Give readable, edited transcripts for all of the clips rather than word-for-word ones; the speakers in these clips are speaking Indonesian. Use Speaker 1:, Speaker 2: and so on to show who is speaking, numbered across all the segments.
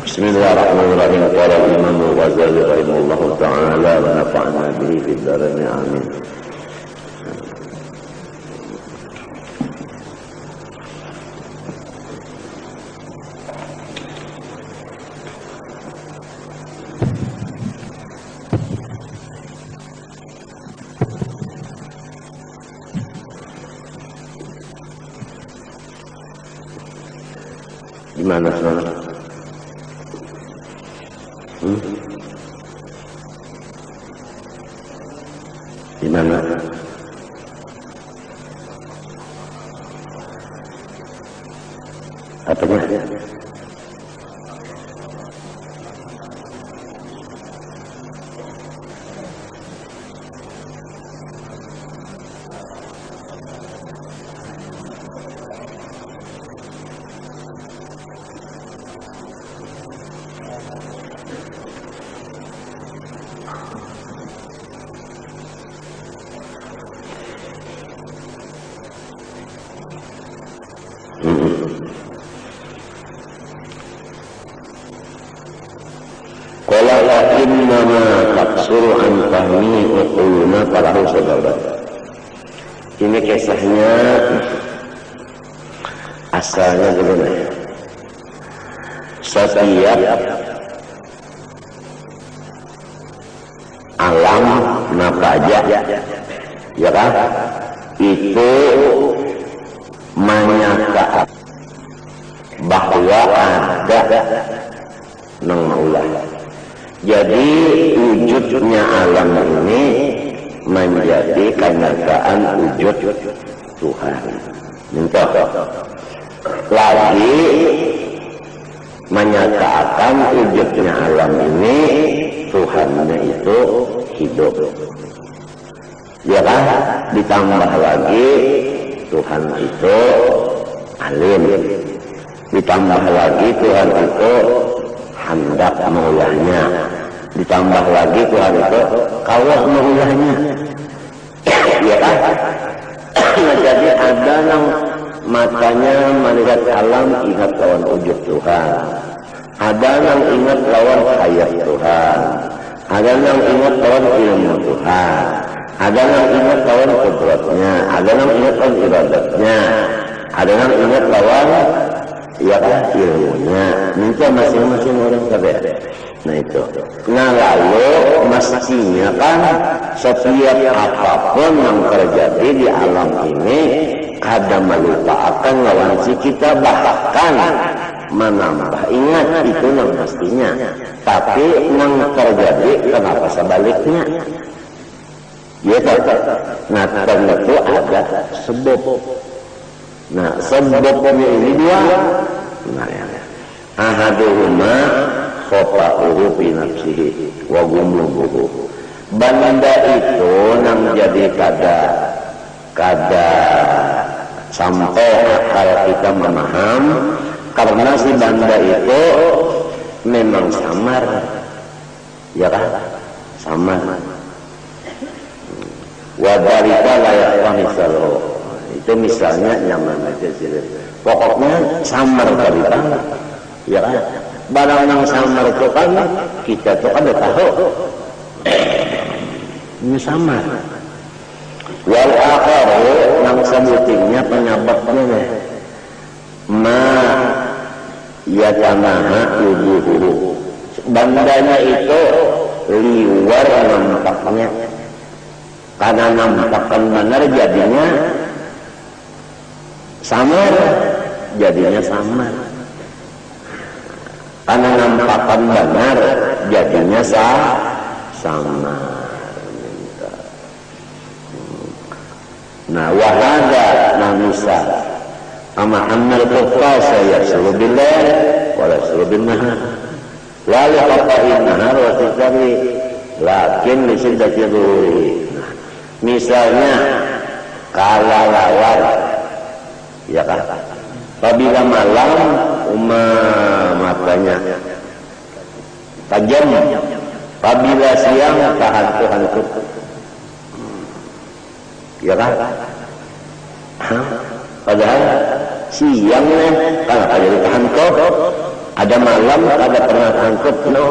Speaker 1: Bismillahirrahmanirrahim. Qala al-Imam Al-Ghazali rahimahullahu ta'ala wa nafa'na bihi fid dharain amin. Gimana sana? Gimana? Apanya? Qala innama taksuru an fahmi uquluna para saudara. Ini kisahnya asalnya begini. Setiap alam nafaja, ya kan? Itu menyatakan bahwa ada nang maulah. Jadi wujudnya alam ini menjadi kenyataan wujud Tuhan. Contoh lagi menyatakan wujudnya alam ini Tuhannya itu hidup. Ya kan? Ditambah lagi Tuhan itu alim. Ditambah lagi Tuhan itu hendak maulahnya. Ditambah lagi Tuhan itu kawah maulahnya. Ya kan? Jadi ada yang matanya melihat alam ingat lawan wujud Tuhan. Ada yang ingat lawan hayat Tuhan. Ada yang ingat lawan ilmu Tuhan. Ada yang ingat lawan kudratnya. Ada yang ingat lawan iradatnya. Ada yang ingat lawan ya kan ilmunya. Minta masing-masing orang kabeh. Nah itu. Nah lalu mestinya kan setiap apapun yang terjadi di alam ini ada melupakan lawan si kita, bahkan menambah ingat itu yang mestinya. Tapi yang terjadi kenapa sebaliknya? Ya tak. Nah tentu ada sebab. Nah sebabnya ini dua. Nah ya. Ahaduhuma khota'uhu fi nafsihi wa gumlubuhu. Banda itu yang jadi kada sampai akal kita memaham, karena si banda itu memang samar, ya kan? Samar. Wadarika layak misalnya. Itu misalnya nyaman aja sih. Pokoknya samar cerita, ya kan? Barang yang samar itu kan kita tuh ada tahu. Ini samar. Wal akharu yang sebutingnya penyebabnya ma yatanaha wujuhu. Bandanya itu liwar nampaknya. Karena nampakkan benar jadinya samar, jadinya samar. Karena nampakkan benar jadinya samar. Nah wahada nanusa ama annal kufasa yaslu billah wa yaslu bin nahar la yaqta'in nahar wa tikari lakin lisidati dhuhuri. Misalnya kala lawan, ya kan? Apabila malam matanya tajam, apabila siang hantu-hantu, ya kan? Padahal siangnya kan ada di hantu, Ada malam kada pernah angkut, no.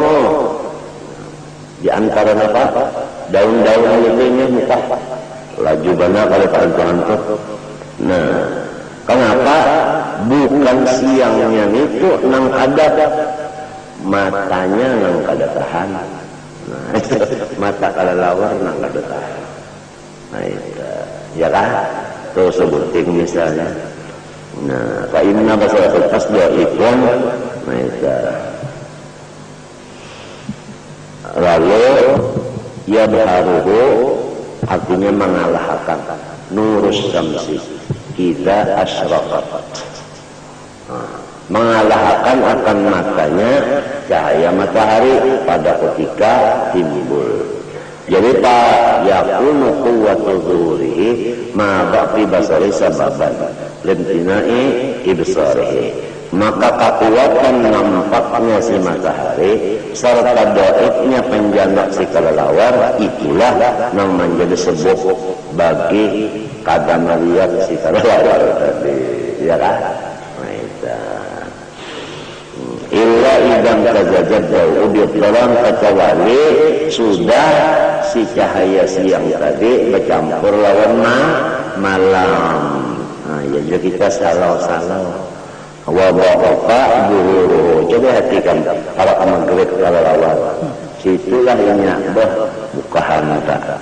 Speaker 1: Di antara apa? Daun-daun itu ini muka. Laju benar kalau angkut. Nah, kenapa? Bukan siangnya itu nang kada, matanya nang kada tahan. Nah, mata kada lawar nang kada tahan. Nah, ya kan? Tuh sebutin misalnya. Nah, fa inna basaratul tasdaqikun. Nah, itu. Lalu ya berharuhu artinya mengalahkan nurus syamsi kita asyraqat. Mengalahkan akan matanya cahaya matahari pada ketika timbul. Jadi pak yakunu quwwatu zuhurihi ma baqi basari sababan limtinai ibsarihi. Maka kekuatan nampaknya si matahari serta daifnya penjanak si kelelawar itulah yang menjadi sebab bagi kada melihat si kelelawar tadi, ya kan? Illa idam kazajadau ubid dalam kecuali sudah si cahaya siang tadi bercampur lawan malam. Nah, jadi kita salau-salau. Wabah buhuru. Coba hatikan para maghrib kalau lawan. Situlah ini bukahan tak.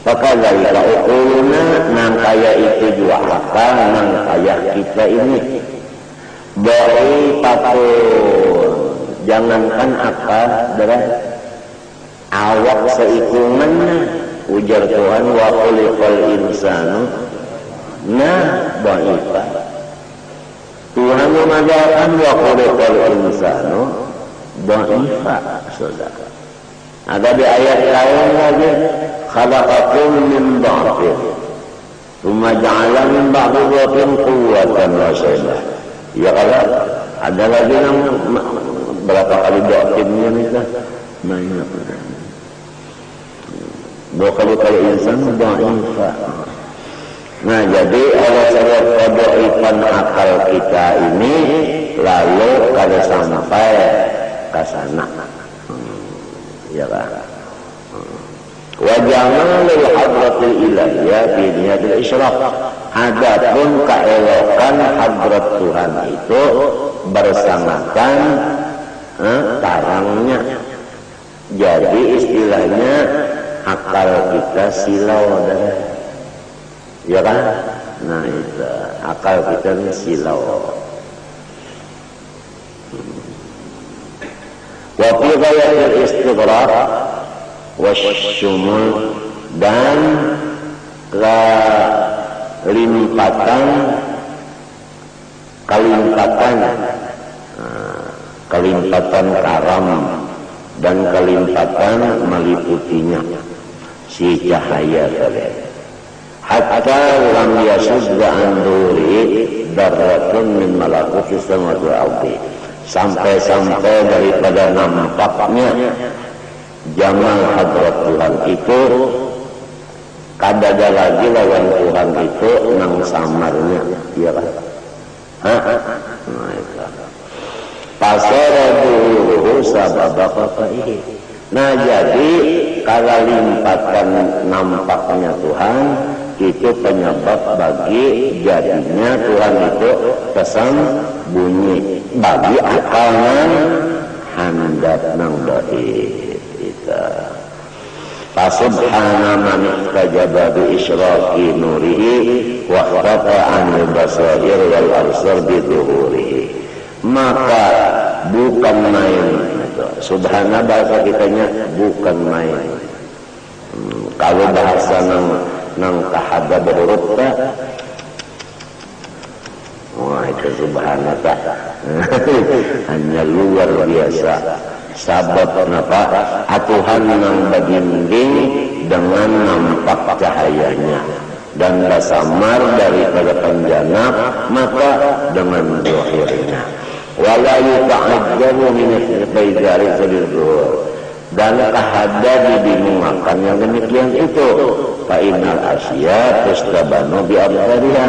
Speaker 1: Maka dari kaukuluna nang kaya itu juga akal nang kaya kita ini. Boi papun. Jangankan akal darah awak seikungan ujar Tuhan wa khuliqal insanu. Nah, boi Tuhan mengajarkan wa khuliqal insanu dha'ifa, saudara. Ada di ayat lain lagi, khalaqakum min dha'fin, tsumma ja'ala min ba'di dha'fin quwwatan wa shaybah. Ya kalau ada lagi yang berapa kali dha'finnya itu? Banyak. Wa khuliqal insanu dha'ifa. Nah, jadi Allah kedaipan akal kita ini lalu kada sampai ke sana. Ya kan? Wa jamalul hadratil ilahiyah fi niyatil isyraq. Adapun keelokan hadrat Tuhan itu bersamakan tarangnya. Jadi istilahnya akal kita silau dah. Ya kan? Nah, itu akal kita ini silau. Wa fi ghayatil istighraq wasyumul dan kelimpatan karam dan kelimpatan meliputinya si cahaya tadi. Hatta lam yasudda an duri darratun min malakutis samawati wal ardi. Sampai-sampai daripada nampaknya jamal hadrat Tuhan itu kada ada lagi lawan Tuhan itu nang samarnya, iya kan? Nah, itu. Pasaraduhu sababaqaihi. Nah, jadi kalau limpatan nampaknya Tuhan itu penyebab bagi jadinya Tuhan itu tersembunyi bagi akalnya handap nang dhaif itu. Fasubhana man tajaba bi isyraqi nurihi wa qata'an basair wal absar bi dhuhurihi. Maka bukan main itu. Subhana bahasa kitanya bukan main. Kalau bahasa nang kahada berhuruf tak, wah itu subhanallah. Hanya luar biasa. Sabab kenapa? Tuhan nang berbimbing dengan nampak cahayanya dan samar daripada penjana maka dengan zahirnya. Wala yuta'ajjabu min al-baydari fil-zuhur. dan kahada dibingungkan yang demikian itu. Fa innal asya tustabanu bi abdariha,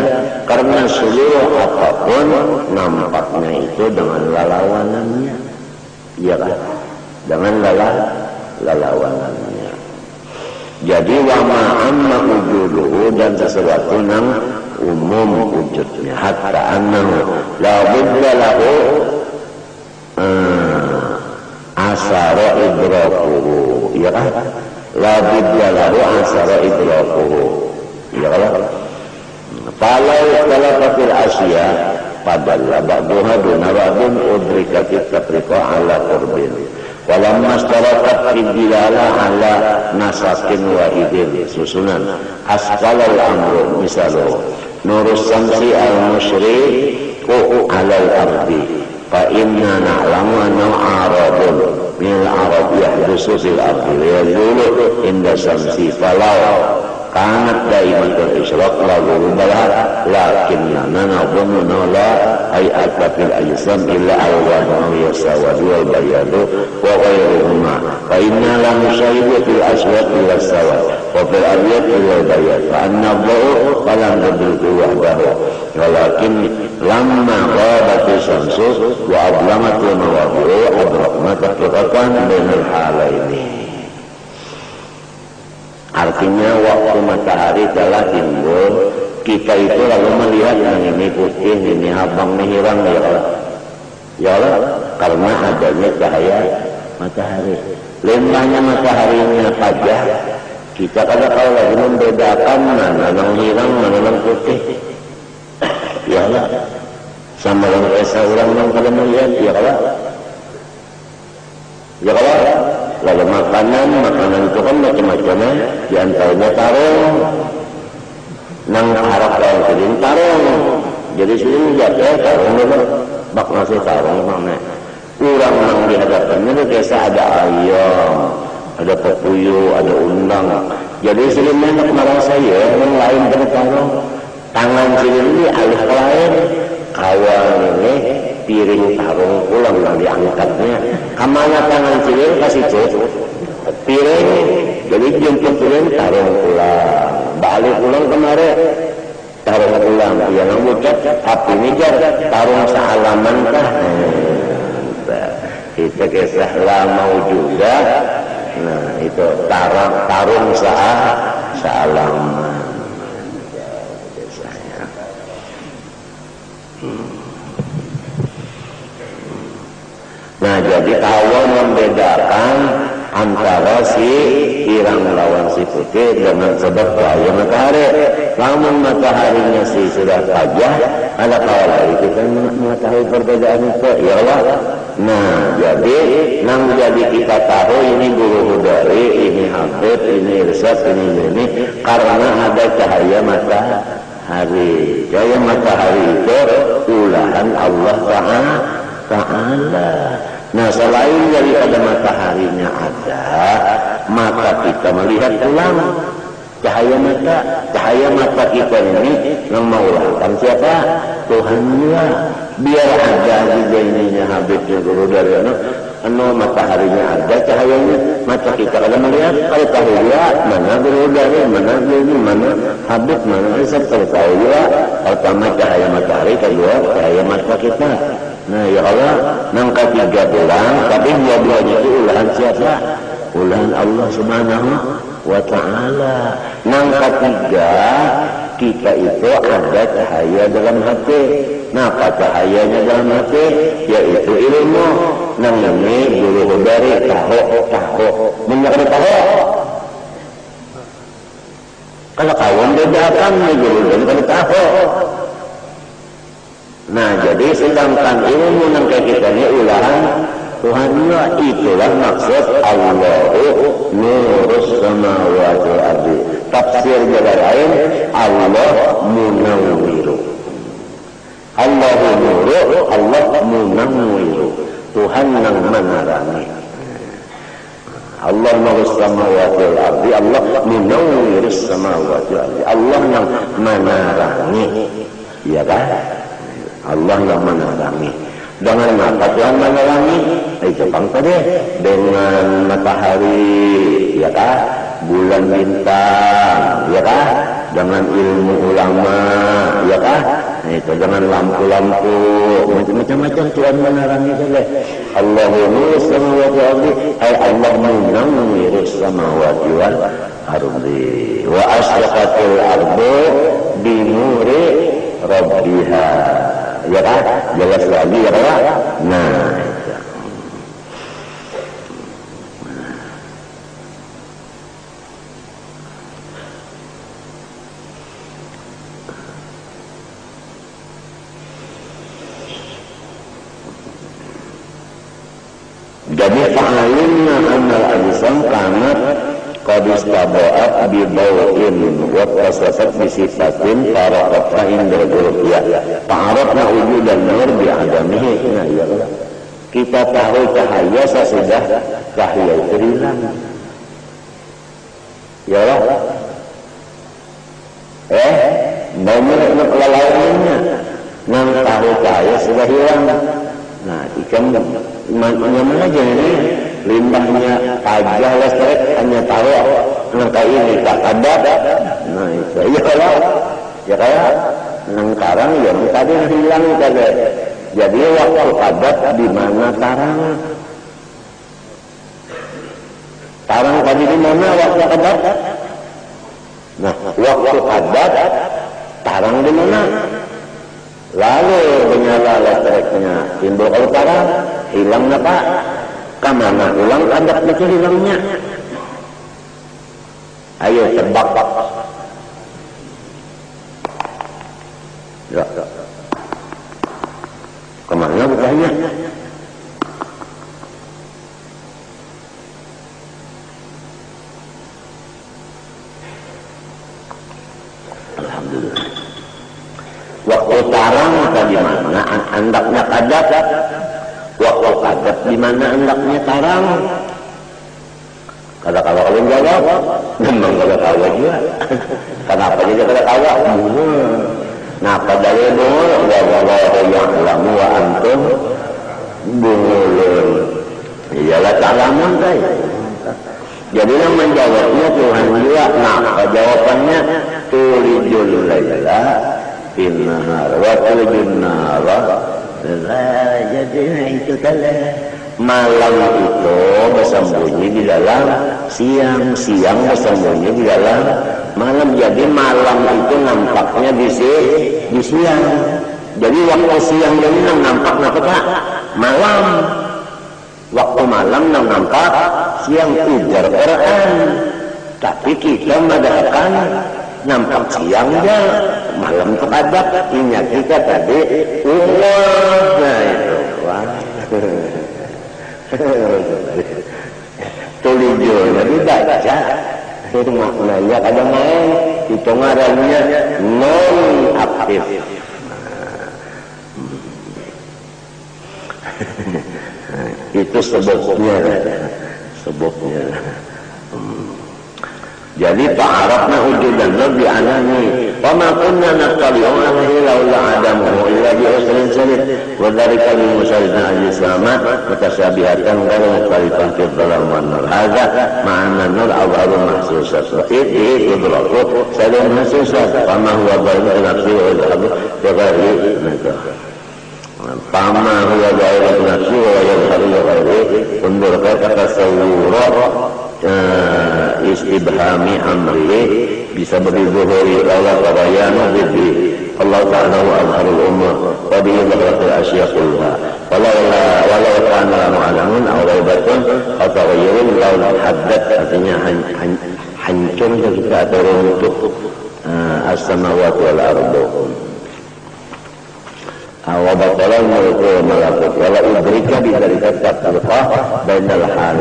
Speaker 1: karena seluruh apapun nampaknya itu dengan lalawanannya, iya kan, dengan lalawanannya. Jadi wa ma'amma wujuduhu, dan sesuatu yang umum wujudnya, hatta annahu la budda lahu asara idrakuhu, ya kan, la budda lahu asara idrakuhu, ya kan. Falau talaqatil asya padalla ba'duha duna ba'dun udrikatit tafriqa ala qurbin walamma astaraqat fidilala ala nasakin wahidin susunan asqalal amru misalu nurus samsi al-musyriku alal ardi fa inna na'lamu anna aradun min al-arad yahdusu fil ardi yazulu inda samsi falau kanat daimatul isyraq la gurubalah lakinna nadhunnu la ay'ata fil ajsam illa al-wahnu yasawadu wal bayadu wa ghayruhuma fa inna la nusayyidu fil aswad wal sawad wa fil abyad wal bayad fa anna dhahu falam yadruku wahdahu walakin lamma ghabat syamsu wa ablamat mawadi'u adrakna tafriqatan bainal halaini. Artinya waktu matahari telah timbul, kita itu lalu melihat yang ini putih, ini abang, ini hilang, ya Allah, karena adanya cahaya matahari. Lembahnya mataharinya pajah, kita kalau lagi membedakan mana yang hilang, mana yang putih, ya Allah, sama yang esa ulang yang pada melihat, ya Allah, ya Allah. Lalu makanan itu kan macam-macam, diantaranya tarung, nang harap lawan kering tarung, jadi sini jatuh tarung dulu, bak nasi tarung mana, kurang nang dihadapannya itu biasa ada ayam, ada pepuyuh, ada undang, jadi sini enak marah saya, yang lain pada tarung, tangan sini ini alih lain, kawan ini piring tarung pulang yang diangkatnya, kemana tangan sini kasih piring, jadi jemput piring tarung pulang, balik pulang kemarin tarung pulang, yang ngucap api nijar tarung sehalaman kah, itu kisah lama juga, nah itu tarung sehalaman. Nah jadi kalau membedakan antara si pirang lawan si putih dengan sebab cahaya matahari, namun mataharinya si sudah pajah, ada kalau kita mengetahui perbedaan itu, ya Allah. Nah jadi kita tahu ini guru hudari, ini hafid, ini irsad, ini karena ada cahaya matahari. Cahaya matahari itu ulahan Allah Ta'ala. Nah selain daripada mataharinya ada, maka kita melihat ulang cahaya mata kita ini yang maulahkan siapa? Tuhan juga. Biar ada juga ininya habibnya guru dari mataharinya ada cahayanya, mata kita kalau melihat kalau tahu juga mana guru dari mana ini mana habib mana bisa tahu juga. Pertama cahaya matahari, kedua cahaya mata kita. Nah ya Allah, yang ketiga pulang, tapi dua-duanya itu ulahan siapa? Ulahan Allah Subhanahu wa Ta'ala. Yang ketiga, kita itu ada cahaya dalam hati. Nah, apa cahayanya dalam hati? Yaitu ilmu. Nang ini guru dari tahu. Menjadi tahu. Kalau kawan bedakan, guru dari tahu. Nah jadi sedangkan ilmu yang kayak kita ini ulahan Tuhannya, itulah maksud Allahu nurus samawati wal ardi. Tafsir jalan lain Allah munawwiru. Allahu nuru, Allah munawwiru. Tuhan yang menerangi. Allah nurus samawati wal ardi, Allah munawwirus samawati wal ardi. Allah yang menerangi, ya kan? Allah yang menerangi. Dengan apa Tuhan menerangi? Jepang tadi dengan matahari, ya kan? Bulan bintang, ya kan? Dengan ilmu ulama, ya kan? Itu dengan lampu-lampu, macam-macam Tuhan menerangi saja. Allahu nurus samawati wal ardi, ay Allah munawwirus samawati wal ardi, wa asyraqatil ardu bi nuri rabbiha. Ya kan? Jelas lagi ya kan? Nah, itu. Jadi fa'alimna annal ajsam kanat qad istaba'at bi baw'in wa tasafat bi sifatin faraqatha inda ru'yah fa'arafna wujudan nur bi adamihi. Nah, ya Allah, kita tahu cahaya sesudah cahaya itu hilang. Ya Allah, mau melihat lainnya nang tahu cahaya sudah hilang. Nah, ikan mana aja ini limbahnya pajah listrik hanya tahu nangka ini tak ada. Nah itu ya kalau ya kayak nangkarang ya tadi hilang tadi. Jadi waktu padat di mana tarang? Tarang tadi di mana waktu padat? Nah waktu padat tarang di mana? Lalu menyala listriknya timbul kalau tarang hilang apa? Kamana ulang adat itu hilangnya? Ayo tebak. Ya. Kemana bukannya? Alhamdulillah. Waktu tarang tadi mana? Andaknya kadat. Waktu kadat di mana andaknya tarang? Kada kawa kalau jawab, memang kada kawa juga. Kenapa dia kada kawa? Napa dari mul? Wallahu ya'lamu wa antum bunulun. Iyalah ta'lamun kai. Jadi yang menjawabnya Tuhan juga. Nah, jawabannya tulijul laila fil nahar wa tulijun nara. Jadi itu telah malam itu bersembunyi di dalam siang, siang bersembunyi di dalam malam. Jadi malam itu nampaknya di siang. Jadi waktu siang ini nampak Pak? Malam. Waktu malam nampak siang ujar Quran. Tapi kita mengadakan nampak siang aja, malam terhadap ingat kita tadi nah itu tulijul jadi baca itu maknanya kadang main itu ngarannya non aktif. Itu sebabnya. Jadi ta'arafna wujudan lebih anani wa ma kunna naqtali'u alaihi laula adamu illa bi usrin sadid wa dzalika li musaidina al-islamat mutasabihatan wa mukhalifan fi dhalam wa nur hadza ma'ana nur awharu mahsusat itu idraku sadid mahsusat wa ma huwa bainu nafsi wa yadhabu bi ghairi pama huwa bainu nafsi wa yadhabu bi ghairi undur kata tasawwur istibhami amri bisa berzuhuri Allah tabayanu bihi Allah ta'ala wa azharul umur wa bihi dhakratul asyakullah walau kana mu'alamun aw raibatun aw taghayyurun law haddat artinya hancur ketika ada runtuh as-samawati wal ardu wa batalan mulku malakut wala udrika bidzalika tafriqah bainal hal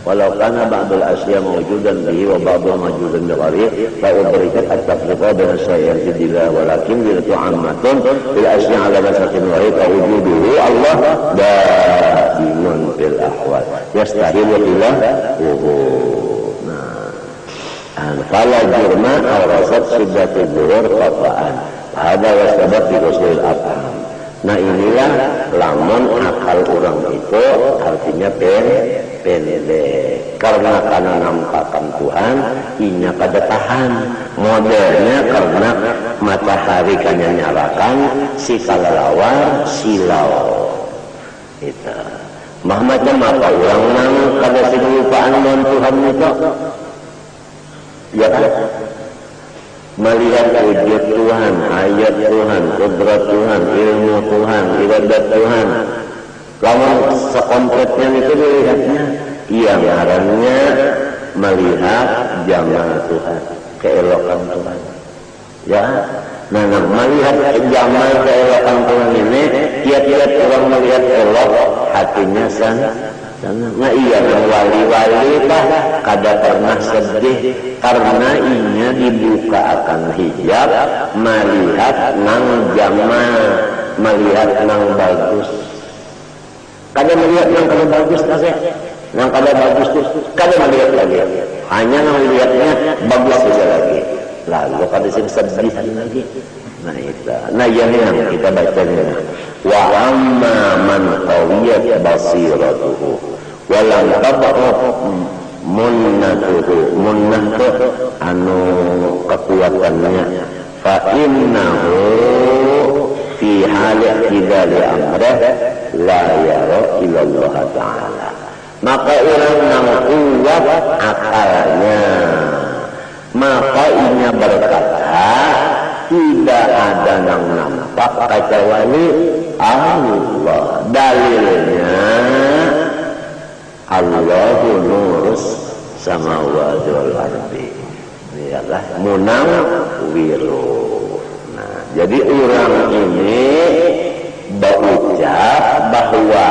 Speaker 1: walau kana ba'dul asya mawjudan bihi wa ba'dul mawjudan bighayrihi la udrikat at-tafriqa baina syai'in jidila walakin bil tu'ammatun bil asya ala basatin wahid wujuduhu Allah daimun fil ahwal yastahilu ila fala jurma aw rasad siddatul dhurur qata'an hada wa sabab bi usul afham. Nah inilah lamun akal orang itu artinya pendek karena nampakan Tuhan inya kada tahan modelnya karena matahari kanya nyalakan si kalalawar silau itu mah macam apa orang nang kada sinulupaan dengan Tuhan itu ya kan melihat wujud Tuhan, ayat Tuhan, kudrat Tuhan, ilmu Tuhan, iradat Tuhan. Lalu sekompletnya itu dilihatnya, yang ngarannya melihat jamal Tuhan, keelokan Tuhan. Ya, nah melihat jamal keelokan Tuhan ini, tiap-tiap orang melihat elok, hatinya sana. Nah iya yang wali-wali bah kada pernah sedih karena inya dibuka akan hijab melihat nang jamal melihat nang bagus kada melihat nang kada bagus nang kada bagus tuh kada melihat lagi hanya nang melihatnya bagus saja lagi lalu kada sedih lagi nah yang kita bacanya wa amma man qawiyat basiratuhu walam tabaqu munnatuhu anu kekuatannya fa innahu fi hali iktidali amrah la yara illallah ta'ala maka orang yang kuat akalnya maka inya berkata tidak ada yang nampak kecuali Allah dalilnya Allahu nurus samawati wal ardi ialah munawwiru. Nah, jadi orang ini berucap bahwa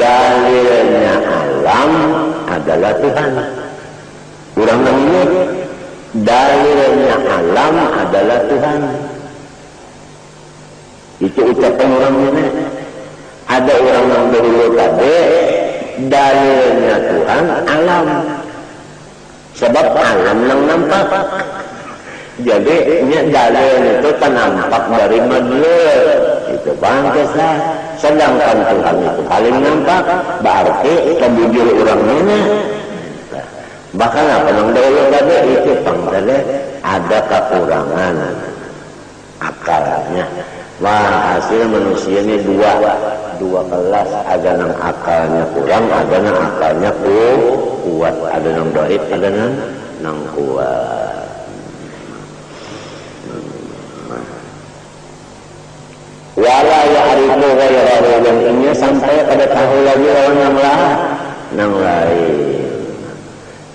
Speaker 1: dalilnya alam adalah Tuhan. Orang ini dalilnya alam adalah Tuhan. Itu ucapan orang ini. Ada orang yang dahulu tadi dalilnya Tuhan alam. Sebab alam yang nampak. Jadi ini dalil itu nampak dari madlul. Itu pantaslah. Sedangkan Tuhan itu paling nampak. Berarti kebujur orang ini. Bahkan apa yang dahulu tadi itu pantaslah ada kekurangan akalnya. Wah, hasil manusia ini dua kelas, ada yang akalnya kurang, ada yang akalnya kuat, ada yang dhaif, ada yang kuat. Wala ya'rifu ghayrahu, yang ini sampai pada tahu lagi lawan yang lain.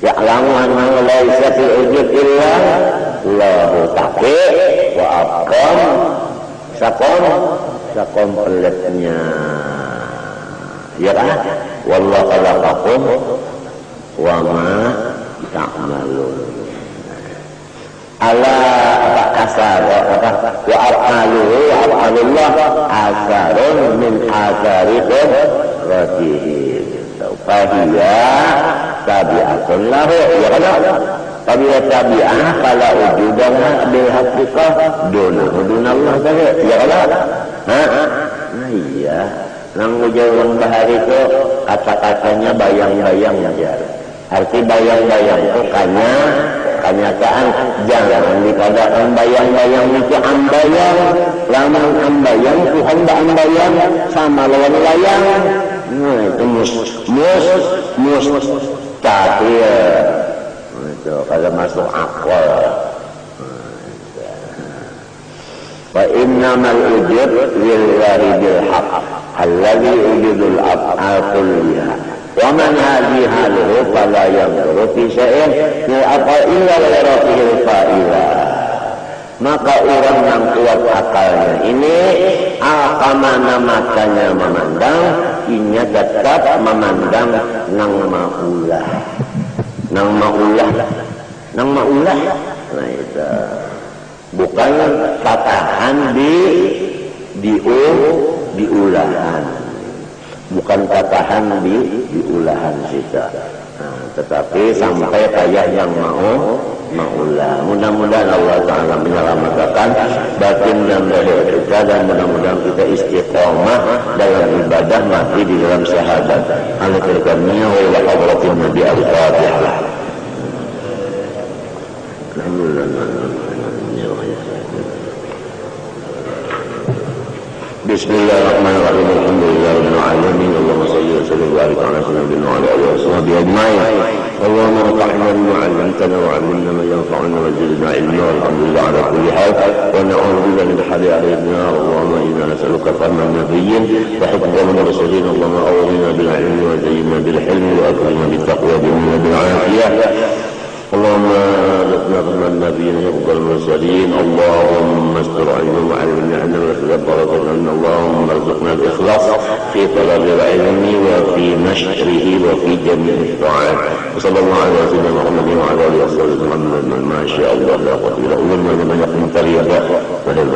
Speaker 1: Ya'lamu annahu laisa fil wujud illa lahu tapi wa aqam sakom peletnya ya kan wallahu khalaqakum wa ma ta'malun ala apa asar apa wa af'alullah asarun min asarikum rajih fahiya tabi'atun lahu ya kan Tabiat tabi'ah kalau wujudana bil haqiqah dunallah tadi ya kan? Nah iya, nang ujung bahari itu kata-katanya bayang-bayang aja. Arti bayang-bayang itu kenyataan jangan dikatakan bayang-bayang itu ambayang, lamun ambayang Tuhan tak ambayang sama lawan layang. Nah itu mus tahir. Itu kalau masuk akal. Wa innamal wujud lillahi bil haqq alladhi wujudul af'al kulliha wa man hadhihi haluhu fala yanzuru fi syai'in min illa lirafihil fa'ila. Maka orang yang kuat akalnya ini akamana matanya memandang inya tetap memandang nang maulah nah itu bukan tatahan diulahan bukan katahan di ulahan kita. Tetapi sampai kayak yang maulah. Mudah-mudahan Allah Ta'ala menyelamatkan batin dan lahir kita, dan mudah-mudahan kita istiqomah dalam ibadah, mati di dalam syahadat. Al-Qur'annya wa ila hadratin Nabi Al-Fatihah. Bismillahirrahmanirrahim. Alhamdulillahirabbil alamin. Allahumma shalli wa sallim wa barik ala sayyidina wa ala alihi wa sahbihi ajma'in. Allahumma anfa'na bima 'allamtana wa 'allimna ma yanfa'una wa zidna 'ilma. Alhamdulillah ala kulli hal. Wa na'udzu billahi min hali ahlina. Allahumma inna nas'aluka fahma an-nabiyyin wa hifdha al-mursalin. Allahumma awwilna bil 'ilmi wa zayyinna bil hilmi wa akrimna bit taqwa wa minna bil 'afiyah. اللهم ارزقنا فهم النبيين وفضل المرسلين. اللهم استر عيوبنا وعلمنا ان الخلاف ورزقنا. اللهم ارزقنا الاخلاص في طلب العلم وفي نشره وفي جميع الطاعات. وصلى الله على سيدنا محمد وعلى اله وصحبه وسلم. ما شاء الله لا قوه الا بالله. من يقوم طريقه فليس